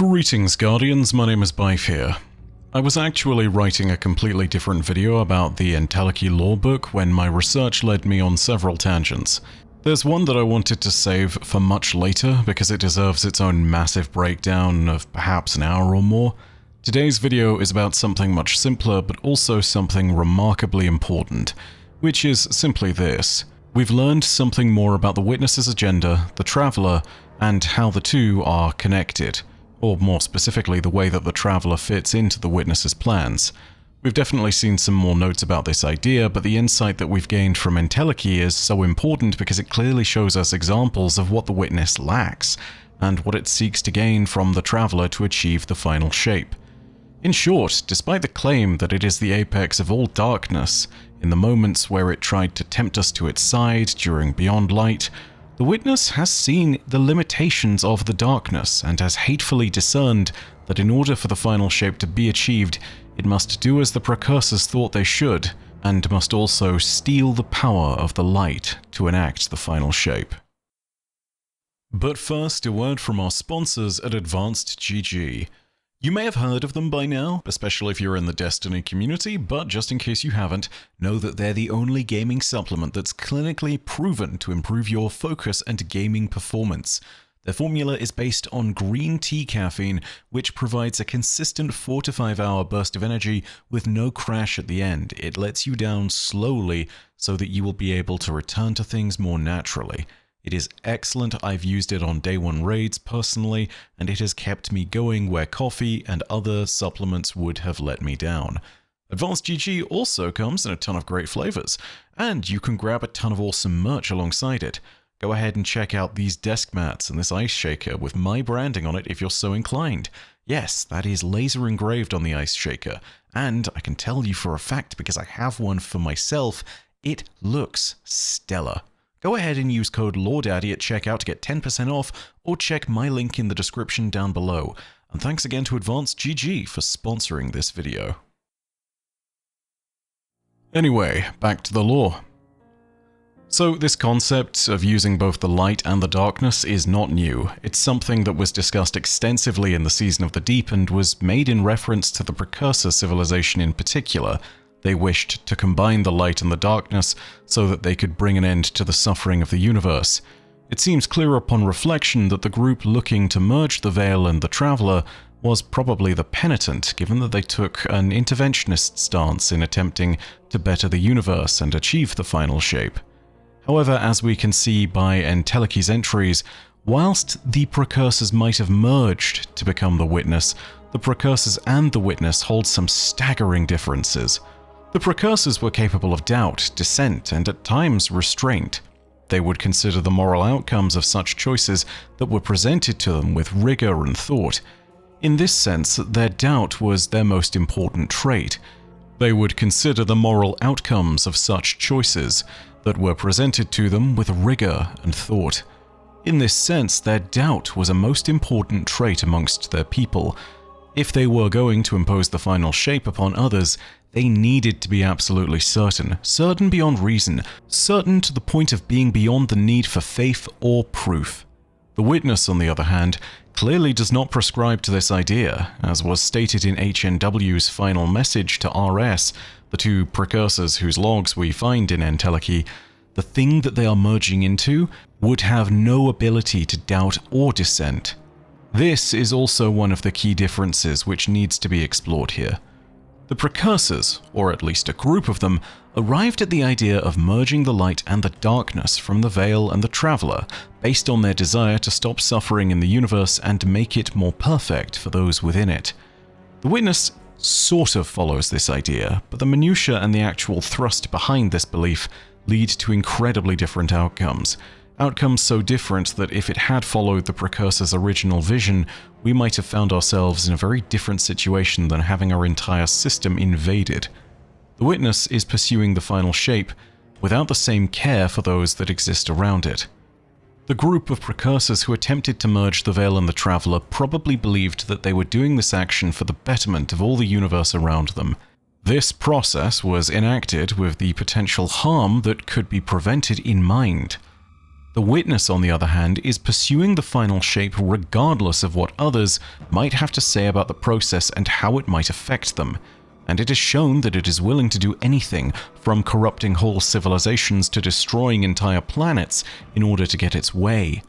Greetings Guardians, my name is Bife here. I was actually writing a completely different video about the Entelechy lore book when my research led me on several tangents. There's one that I wanted to save for much later because it deserves its own massive breakdown of perhaps an hour or more. Today's video is about something much simpler but also something remarkably important, which is simply this. We've learned something more about the Witness's agenda, the Traveler, and how the two are connected. Or more specifically, the way that the Traveler fits into the Witness's plans. We've definitely seen some more notes about this idea, but the insight that we've gained from Entelechy is so important because it clearly shows us examples of what the Witness lacks, and what it seeks to gain from the Traveler to achieve the final shape. In short, despite the claim that it is the apex of all darkness, in the moments where it tried to tempt us to its side during Beyond Light, the Witness has seen the limitations of the darkness and has hatefully discerned that in order for the final shape to be achieved, it must do as the Precursors thought they should, and must also steal the power of the light to enact the final shape. But first, a word from our sponsors at Advanced GG. You may have heard of them by now, especially if you're in the Destiny community, but just in case you haven't, know that they're the only gaming supplement that's clinically proven to improve your focus and gaming performance. Their formula is based on green tea caffeine, which provides a consistent 4 to 5 hour burst of energy with no crash at the end. It lets you down slowly so that you will be able to return to things more naturally. It is excellent. I've used it on day one raids personally, and it has kept me going where coffee and other supplements would have let me down. Advanced GG also comes in a ton of great flavors, and you can grab a ton of awesome merch alongside it. Go ahead and check out these desk mats and this ice shaker with my branding on it if you're so inclined. Yes, that is laser engraved on the ice shaker, and I can tell you for a fact because I have one for myself, it looks stellar. Go ahead and use code LOREDADDY at checkout to get 10% off, or check my link in the description down below. And thanks again to Advanced GG for sponsoring this video. Anyway, back to the lore. So this concept of using both the light and the darkness is not new. It's something that was discussed extensively in the Season of the Deep and was made in reference to the Precursor civilization in particular. They wished to combine the light and the darkness so that they could bring an end to the suffering of the universe. It seems clear upon reflection that the group looking to merge the Veil and the Traveler was probably the Penitent, given that they took an interventionist stance in attempting to better the universe and achieve the final shape. However, as we can see by Entelechy's entries, whilst the Precursors might have merged to become the Witness, the Precursors and the Witness hold some staggering differences. The Precursors were capable of doubt, dissent, and at times restraint. They would consider the moral outcomes of such choices that were presented to them with rigor and thought. In this sense, their doubt was their most important trait. They would consider the moral outcomes of such choices that were presented to them with rigor and thought. In this sense, their doubt was a most important trait amongst their people. If they were going to impose the final shape upon others, they needed to be absolutely certain, certain beyond reason, certain to the point of being beyond the need for faith or proof. The Witness, on the other hand, clearly does not prescribe to this idea, as was stated in HNW's final message to RS, the two Precursors whose logs we find in Entelechy. The thing that they are merging into would have no ability to doubt or dissent. This is also one of the key differences which needs to be explored here. The Precursors, or at least a group of them, arrived at the idea of merging the light and the darkness from the Veil and the Traveler, based on their desire to stop suffering in the universe and make it more perfect for those within it. The Witness sort of follows this idea, but the minutiae and the actual thrust behind this belief lead to incredibly different outcomes. Outcomes so different that if it had followed the Precursor's original vision, we might have found ourselves in a very different situation than having our entire system invaded. The Witness is pursuing the final shape without the same care for those that exist around it. The group of Precursors who attempted to merge the Veil and the Traveler probably believed that they were doing this action for the betterment of all the universe around them. This process was enacted with the potential harm that could be prevented in mind. The Witness, on the other hand, is pursuing the final shape regardless of what others might have to say about the process and how it might affect them. And it has shown that it is willing to do anything from corrupting whole civilizations to destroying entire planets in order to get its way.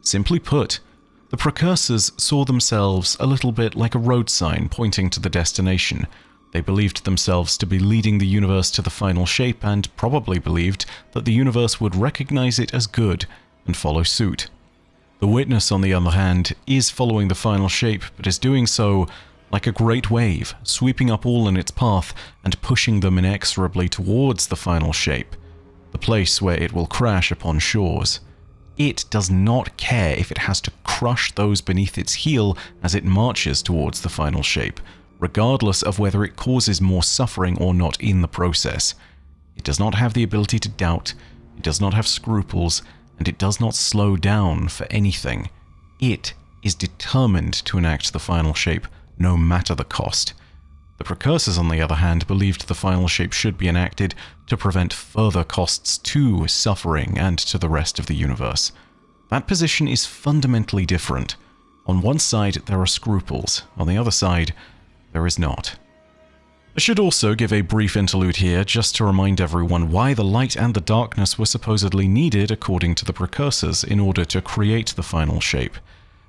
Simply put, the Precursors saw themselves a little bit like a road sign pointing to the destination. They believed themselves to be leading the universe to the final shape and probably believed that the universe would recognize it as good and follow suit. The Witness, on the other hand, is following the final shape, but is doing so like a great wave, sweeping up all in its path and pushing them inexorably towards the final shape, the place where it will crash upon shores. It does not care if it has to crush those beneath its heel as it marches towards the final shape, regardless of whether it causes more suffering or not in the process. It does not have the ability to doubt, it does not have scruples, and it does not slow down for anything. It is determined to enact the final shape, no matter the cost. The Precursors, on the other hand, believed the final shape should be enacted to prevent further costs to suffering and to the rest of the universe. That position is fundamentally different. On one side, there are scruples. On the other side, there is not. I should also give a brief interlude here just to remind everyone why the light and the darkness were supposedly needed according to the Precursors in order to create the final shape.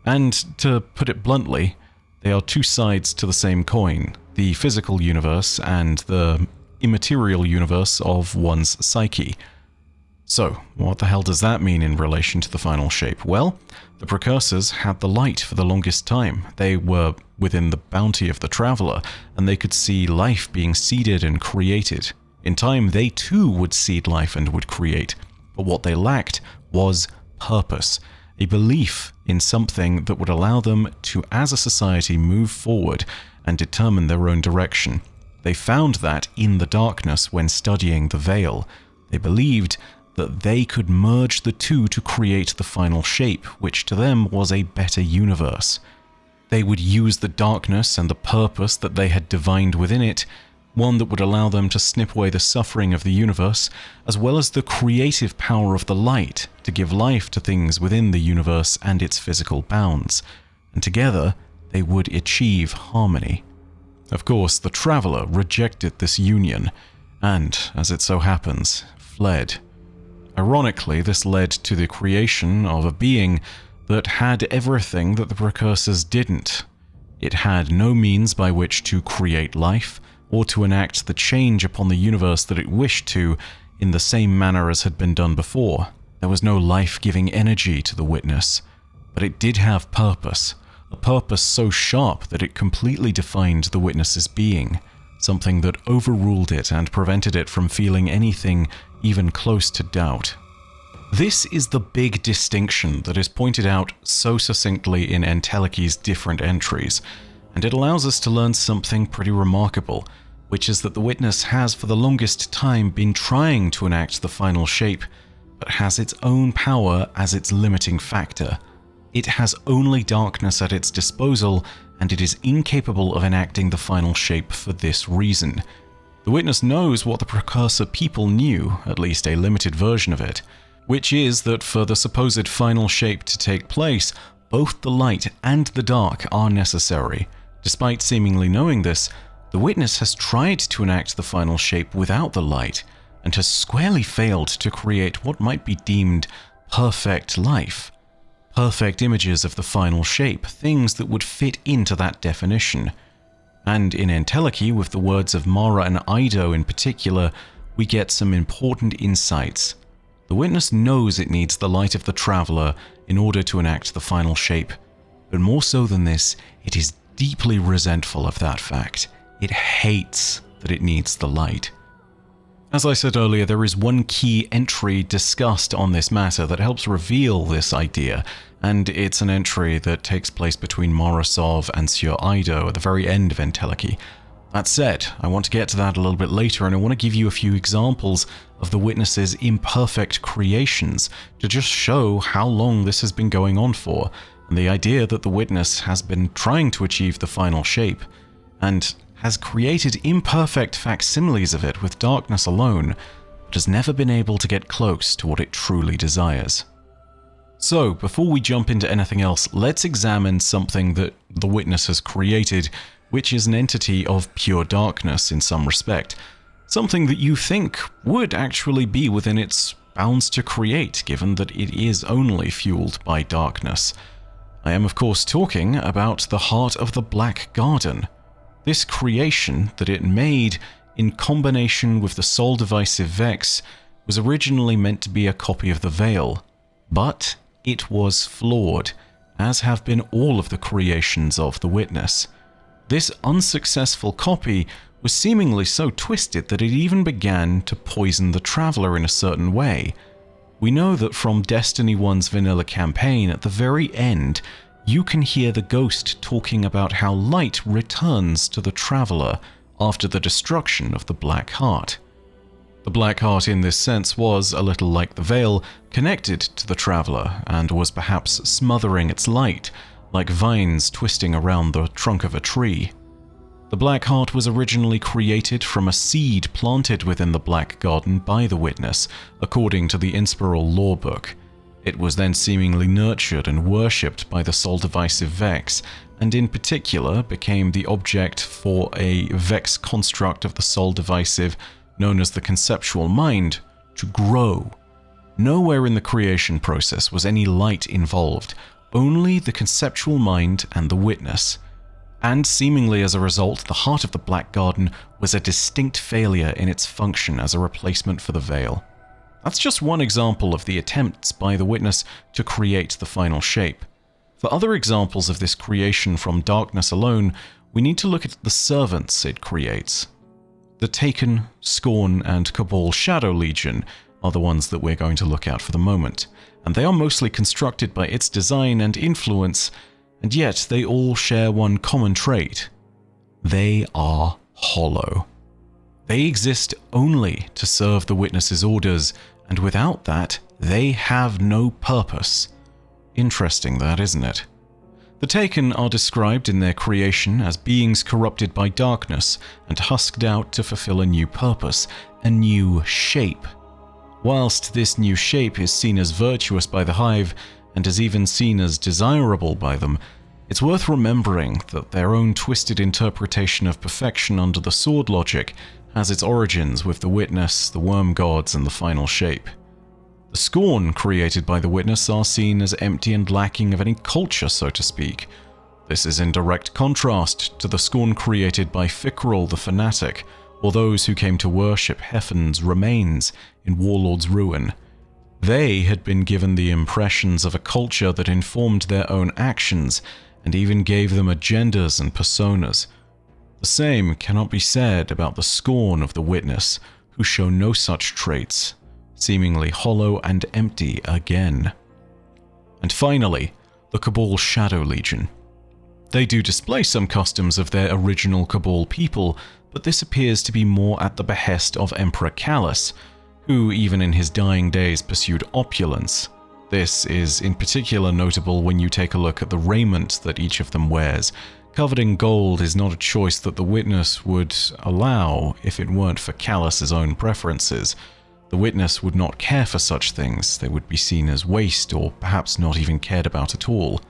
And to put it bluntly, they are two sides to the same coin, the physical universe and the immaterial universe of one's psyche. So, what the hell does that mean in relation to the final shape? Well, the Precursors had the light for the longest time. They were within the bounty of the Traveler, and they could see life being seeded and created. In time, they too would seed life and would create. But what they lacked was purpose, a belief in something that would allow them to, as a society, move forward and determine their own direction. They found that in the darkness when studying the Veil. They believed that they could merge the two to create the final shape, which to them was a better universe. They would use the darkness and the purpose that they had divined within it, one that would allow them to snip away the suffering of the universe, as well as the creative power of the light to give life to things within the universe and its physical bounds, and together they would achieve harmony. Of course, the Traveler rejected this union, and, as it so happens, fled. Ironically, this led to the creation of a being that had everything that the Precursors didn't. It had no means by which to create life, or to enact the change upon the universe that it wished to in the same manner as had been done before. There was no life-giving energy to the Witness, but it did have purpose, a purpose so sharp that it completely defined the Witness's being, something that overruled it and prevented it from feeling anything even close to doubt. This is the big distinction that is pointed out so succinctly in Entelechi's different entries, and it allows us to learn something pretty remarkable, which is that the Witness has for the longest time been trying to enact the final shape, but has its own power as its limiting factor. It has only darkness at its disposal, and it is incapable of enacting the final shape for this reason. The Witness knows what the Precursor people knew, at least a limited version of it, which is that for the supposed final shape to take place, both the light and the dark are necessary. Despite seemingly knowing this, the Witness has tried to enact the final shape without the light, and has squarely failed to create what might be deemed perfect life. Perfect images of the final shape, things that would fit into that definition. And in Entelechi, with the words of Mara and Ido in particular, we get some important insights. The Witness knows it needs the light of the Traveler in order to enact the final shape, but more so than this, it is deeply resentful of that fact. It hates that it needs the light. As I said earlier, there is one key entry discussed on this matter that helps reveal this idea, and it's an entry that takes place between Morozov and Sieur Ido at the very end of Entelechi. That said, I want to get to that a little bit later, and I want to give you a few examples of the Witness's imperfect creations to just show how long this has been going on for, and the idea that the Witness has been trying to achieve the final shape, and has created imperfect facsimiles of it with darkness alone, but has never been able to get close to what it truly desires. So, before we jump into anything else, let's examine something that the Witness has created, which is an entity of pure darkness in some respect. Something that you think would actually be within its bounds to create, given that it is only fueled by darkness. I am, of course, talking about the heart of the Black Garden. This creation that it made in combination with the soul-divisive Vex was originally meant to be a copy of the Veil, but it was flawed, as have been all of the creations of the Witness. This unsuccessful copy was seemingly so twisted that it even began to poison the Traveler in a certain way. We know that from Destiny 1's vanilla campaign, at the very end, you can hear the Ghost talking about how light returns to the Traveler after the destruction of the Black Heart. The Black Heart in this sense was, a little like the Veil, connected to the Traveler and was perhaps smothering its light, like vines twisting around the trunk of a tree. The Black Heart was originally created from a seed planted within the Black Garden by the Witness, according to the Inspiral Lore book. It was then seemingly nurtured and worshipped by the soul-divisive Vex, and in particular became the object for a Vex construct of the soul-divisive known as the conceptual mind to grow. Nowhere in the creation process was any light involved, only the conceptual mind and the Witness. And seemingly as a result, the heart of the Black Garden was a distinct failure in its function as a replacement for the Veil. That's just one example of the attempts by the Witness to create the final shape. For other examples of this creation from darkness alone, we need to look at the servants it creates. The Taken, Scorn, and Cabal Shadow Legion are the ones that we're going to look at for the moment, and they are mostly constructed by its design and influence, and yet they all share one common trait. They are hollow. They exist only to serve the Witness's orders, and without that, they have no purpose. Interesting that, isn't it? The Taken are described in their creation as beings corrupted by darkness and husked out to fulfill a new purpose, a new shape. Whilst this new shape is seen as virtuous by the Hive, and is even seen as desirable by them, it's worth remembering that their own twisted interpretation of perfection under the sword logic has its origins with the Witness, the Worm Gods, and the final shape. The Scorn created by the Witness are seen as empty and lacking of any culture, so to speak. This is in direct contrast to the Scorn created by Fikrul the Fanatic, or those who came to worship Hefn's remains in Warlord's Ruin. They had been given the impressions of a culture that informed their own actions, and even gave them agendas and personas. The same cannot be said about the Scorn of the Witness, who show no such traits, seemingly hollow and empty again. And finally, the Cabal Shadow Legion. They do display some customs of their original Cabal people, but this appears to be more at the behest of Emperor Callus, who even in his dying days pursued opulence. This is in particular notable when you take a look at the raiment that each of them wears. Covered in gold is not a choice that the Witness would allow if it weren't for Callus's own preferences. The Witness would not care for such things. They would be seen as waste or perhaps not even cared about at all.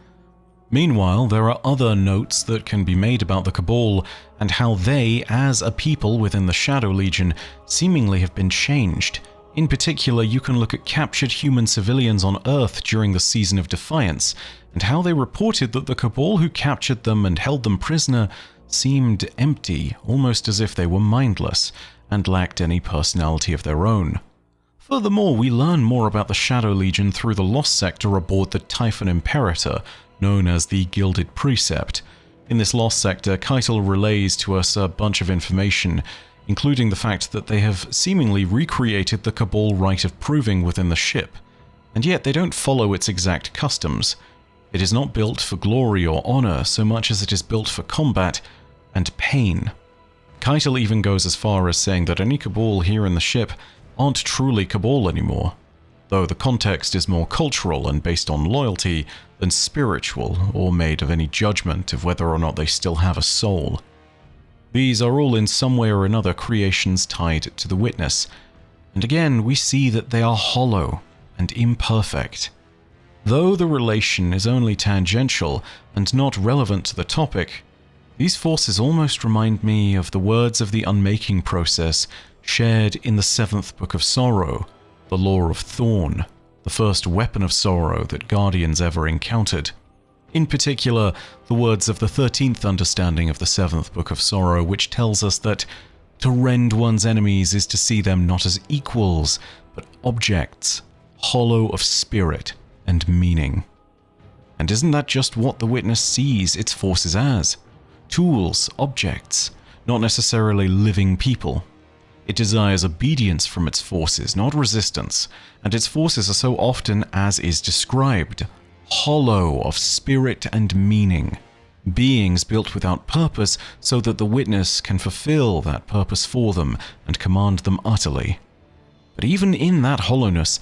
Meanwhile, there are other notes that can be made about the Cabal and how they, as a people within the Shadow Legion, seemingly have been changed. In particular, you can look at captured human civilians on Earth during the Season of Defiance, and how they reported that the Cabal who captured them and held them prisoner seemed empty, almost as if they were mindless, and lacked any personality of their own. Furthermore, we learn more about the Shadow Legion through the Lost Sector aboard the Typhon Imperator, known as the Gilded Precept. In this Lost Sector, Keitel relays to us a bunch of information, including the fact that they have seemingly recreated the Cabal rite of proving within the ship, and yet they don't follow its exact customs. It is not built for glory or honor so much as it is built for combat and pain. Keitel even goes as far as saying that any Cabal here in the ship aren't truly Cabal anymore, though the context is more cultural and based on loyalty than spiritual or made of any judgment of whether or not they still have a soul. These are all in some way or another creations tied to the Witness, and again we see that they are hollow and imperfect. Though the relation is only tangential and not relevant to the topic, these forces almost remind me of the words of the unmaking process shared in the 7th Book of Sorrow, the Law of Thorn, the first weapon of sorrow that Guardians ever encountered. In particular, the words of the 13th understanding of the 7th Book of Sorrow, which tells us that to rend one's enemies is to see them not as equals, but objects, hollow of spirit and meaning. And isn't that just what the witness sees its forces as? Tools, objects, not necessarily living people. It desires obedience from its forces, not resistance, and its forces are so often as is described, hollow of spirit and meaning, beings built without purpose so that the witness can fulfill that purpose for them and command them utterly. But even in that hollowness,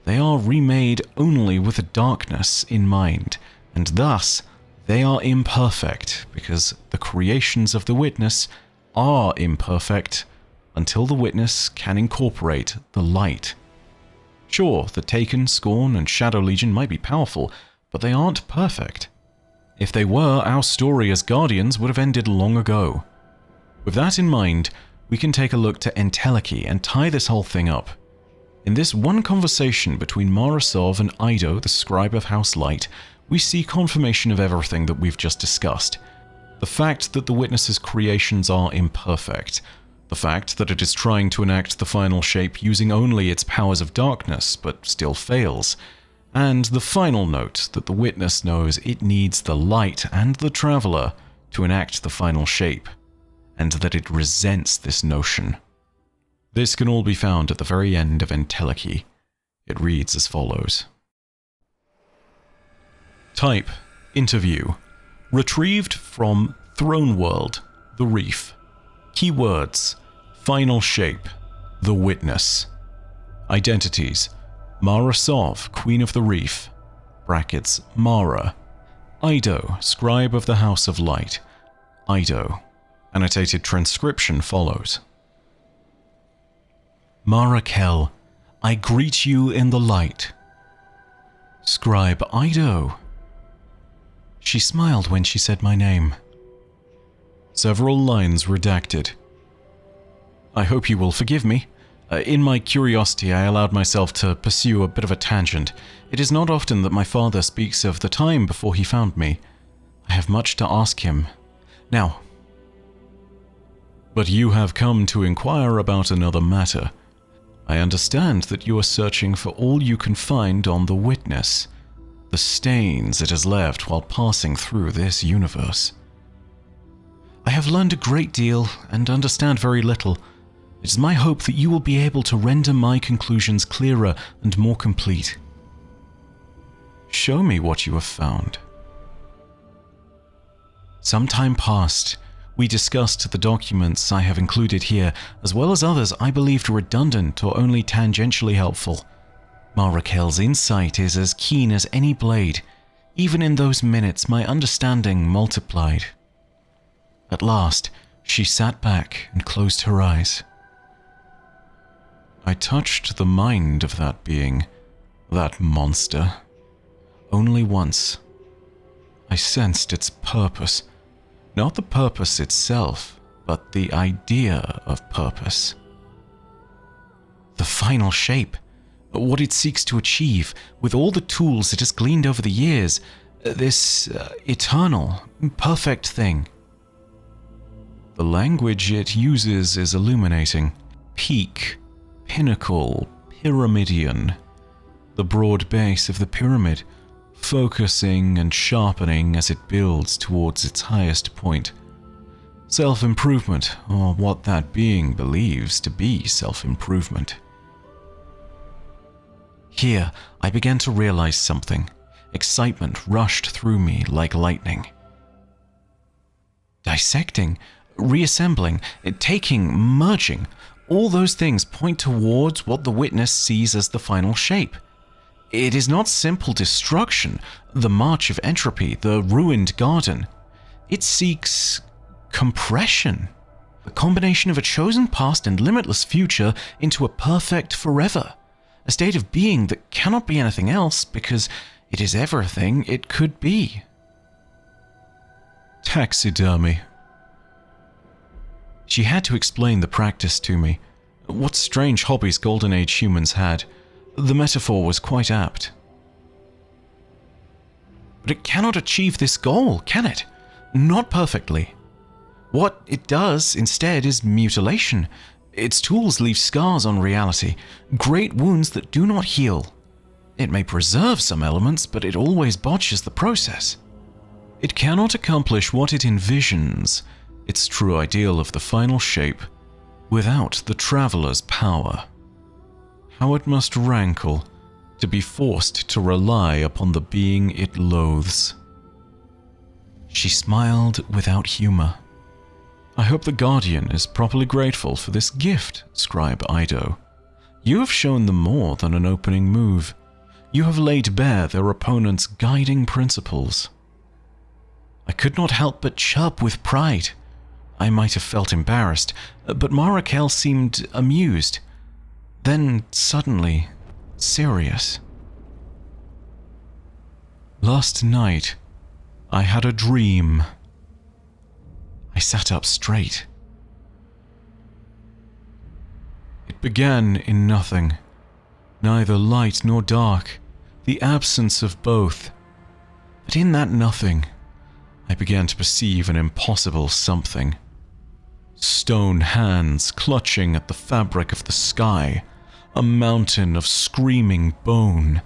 they are remade only with the darkness in mind, and thus they are imperfect because the creations of the witness are imperfect until the witness can incorporate the light. Sure, the Taken, Scorn, and Shadow Legion might be powerful, but they aren't perfect. If they were, our story as Guardians would have ended long ago. With that in mind, we can take a look to Entelechy and tie this whole thing up. In this one conversation between Mara Sov and Eido, the scribe of House Light, we see confirmation of everything that we've just discussed. The fact that the witness's creations are imperfect, the fact that it is trying to enact the final shape using only its powers of darkness, but still fails, and the final note that the witness knows it needs the light and the traveler to enact the final shape, and that it resents this notion. This can all be found at the very end of Entelechy. It reads as follows. Type, interview, retrieved from Throne World, The Reef. Keywords, final shape, the witness. Identities, Mara Sov, Queen of the Reef, brackets, Mara. Eido, Scribe of the House of Light, Eido. Annotated transcription follows. Mara Kell, I greet you in the light. Scribe Eido. She smiled when she said my name. Several lines redacted. I hope you will forgive me. In my curiosity, I allowed myself to pursue a bit of a tangent. It is not often that my father speaks of the time before he found me. I have much to ask him. Now. But you have come to inquire about another matter. I understand that you are searching for all you can find on the witness, the stains it has left while passing through this universe. I have learned a great deal and understand very little. It is my hope that you will be able to render my conclusions clearer and more complete. Show me what you have found. Some time past, we discussed the documents I have included here, as well as others I believed redundant or only tangentially helpful. Mara Kell's insight is as keen as any blade. Even in those minutes, my understanding multiplied. At last, she sat back and closed her eyes. I touched the mind of that being, that monster. Only once. I sensed its purpose. Not the purpose itself, but the idea of purpose. The final shape, what it seeks to achieve, with all the tools it has gleaned over the years, this eternal, perfect thing. The language it uses is illuminating. Peak, pinnacle, pyramidion. The broad base of the pyramid, focusing and sharpening as it builds towards its highest point. Self-improvement, or what that being believes to be self-improvement. Here, I began to realize something. Excitement rushed through me like lightning. Dissecting, reassembling, taking, merging, all those things point towards what the witness sees as the final shape. It is not simple destruction, the march of entropy, the ruined garden. It seeks compression, the combination of a chosen past and limitless future into a perfect forever, a state of being that cannot be anything else because It is everything it could be. Taxidermy. She had to explain the practice to me. What strange hobbies Golden Age humans had. The metaphor was quite apt. But it cannot achieve this goal, can it? Not perfectly. What it does, instead, is mutilation. Its tools leave scars on reality, great wounds that do not heal. It may preserve some elements, but it always botches the process. It cannot accomplish what it envisions, its true ideal of the final shape, without the traveler's power. How it must rankle to be forced to rely upon the being it loathes. She smiled without humor. I hope the Guardian is properly grateful for this gift, Scribe Ido. You have shown them more than an opening move. You have laid bare their opponent's guiding principles. I could not help but chirp with pride. I might have felt embarrassed, but Marakel seemed amused. Then, suddenly, serious. Last night, I had a dream. I sat up straight. It began in nothing, neither light nor dark, the absence of both. But in that nothing, I began to perceive an impossible something. Stone hands clutching at the fabric of the sky, a mountain of screaming bone,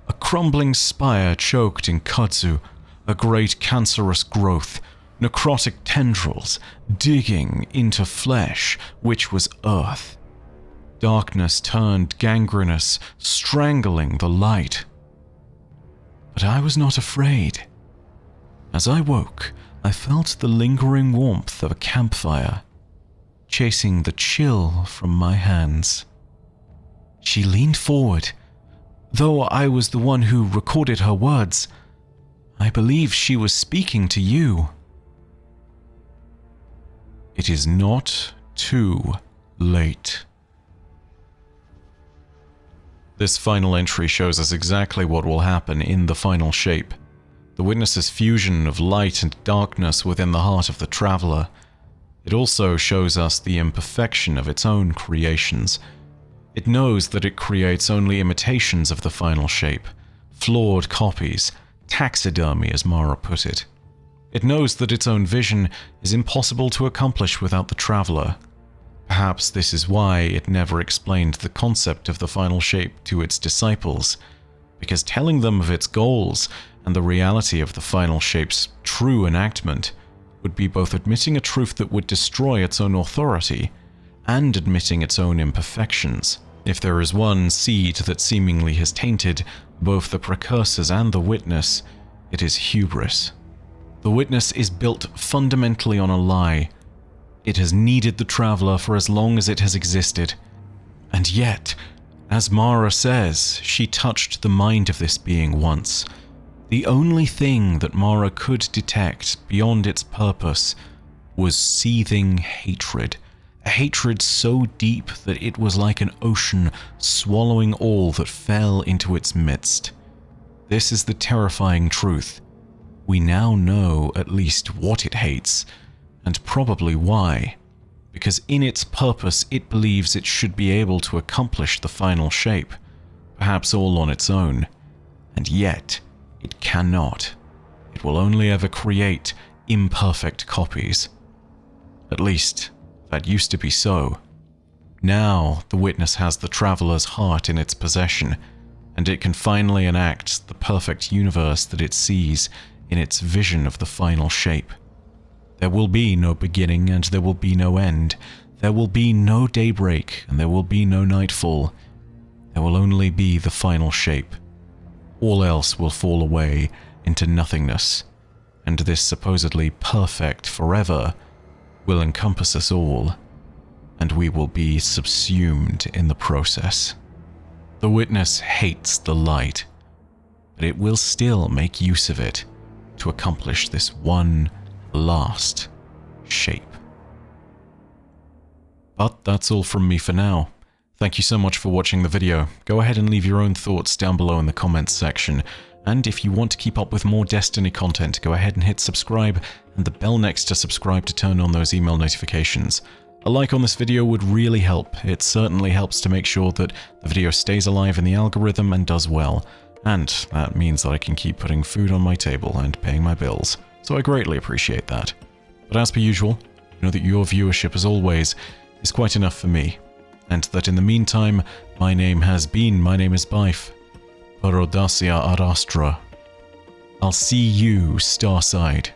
a crumbling spire choked in kudzu, a great cancerous growth, necrotic tendrils digging into flesh, which was earth. Darkness turned gangrenous, strangling the light. But I was not afraid. As I woke, I felt the lingering warmth of a campfire, chasing the chill from my hands. She leaned forward. Though I was the one who recorded her words, I believe she was speaking to you. It is not too late. This final entry shows us exactly what will happen in the final shape. The witness's fusion of light and darkness within the heart of the traveler. It also shows us the imperfection of its own creations. It knows that it creates only imitations of the final shape, flawed copies, taxidermy as Mara put it. It knows that its own vision is impossible to accomplish without the traveler. Perhaps this is why it never explained the concept of the final shape to its disciples, because telling them of its goals and the reality of the final shape's true enactment would be both admitting a truth that would destroy its own authority and admitting its own imperfections. If there is one seed that seemingly has tainted both the precursors and the witness, it is hubris. The witness is built fundamentally on a lie. It has needed the traveler for as long as it has existed. And yet, as Mara says, she touched the mind of this being once. The only thing that Mara could detect beyond its purpose was seething hatred. A hatred so deep that it was like an ocean swallowing all that fell into its midst. This is the terrifying truth. We now know at least what it hates, and probably why. Because in its purpose it believes it should be able to accomplish the final shape, perhaps all on its own. And yet, it cannot. It will only ever create imperfect copies. At least, that used to be so. Now, the witness has the traveler's heart in its possession, and it can finally enact the perfect universe that it sees in its vision of the final shape. There will be no beginning and there will be no end. There will be no daybreak and there will be no nightfall. There will only be the final shape. All else will fall away into nothingness, and this supposedly perfect forever will encompass us all, and we will be subsumed in the process. The witness hates the light, but it will still make use of it to accomplish this one last shape. But that's all from me for now. Thank you so much for watching the video. Go ahead and leave your own thoughts down below in the comments section, And if you want to keep up with more Destiny content, go ahead and hit subscribe and the bell next to subscribe to turn on those email notifications. A like on this video would really help. It certainly helps to make sure that the video stays alive in the algorithm and does well. And that means that I can keep putting food on my table and paying my bills. So I greatly appreciate that. But as per usual, know that your viewership, as always, is quite enough for me. And that in the meantime, my name is Byf. Parodasia Arastra. I'll see you, Starside.